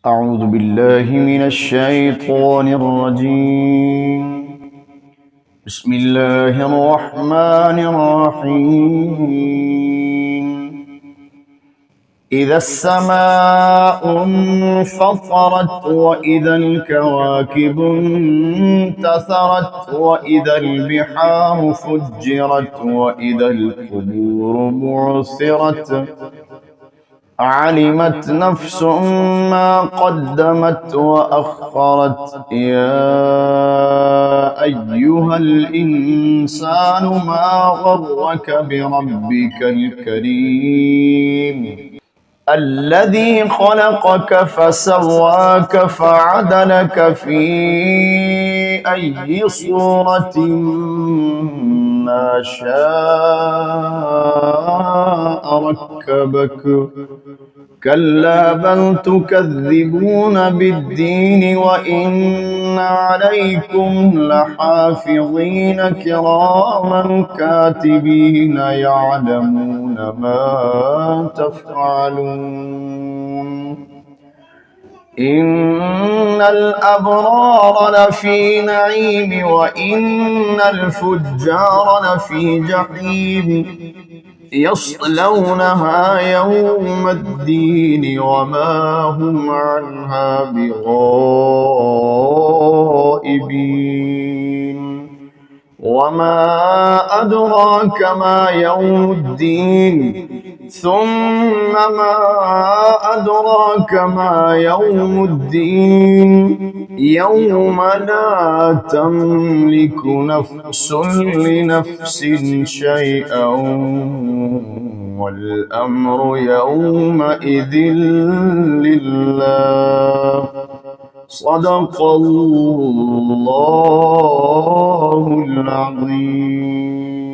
أعوذ بالله من الشيطان الرجيم. بسم الله الرحمن الرحيم. إذا السماء انفطرت وإذا الكواكب انتثرت وإذا البحار فجرت وإذا القبور بعثرت علمت نفس ما قدمت وأخرت يا أيها الإنسان ما غرك بربك الكريم الذي خلقك فسواك فعدلك في أي صورة ما شاء ركبك كلا بل تكذبون بالدين وإن عليكم لحافظين كراما كاتبين يعلمون ما تفعلون إن الأبرار لفي نعيم وإن الفجار لفي جحيم يصلونها يوم الدين وما هم عنها بغائبين وما أدراك ما يوم الدين ثم ما أدراك ما يوم الدين يوم لا تملك نفس لنفس شيئا والأمر يومئذ لله. صدق الله العظيم.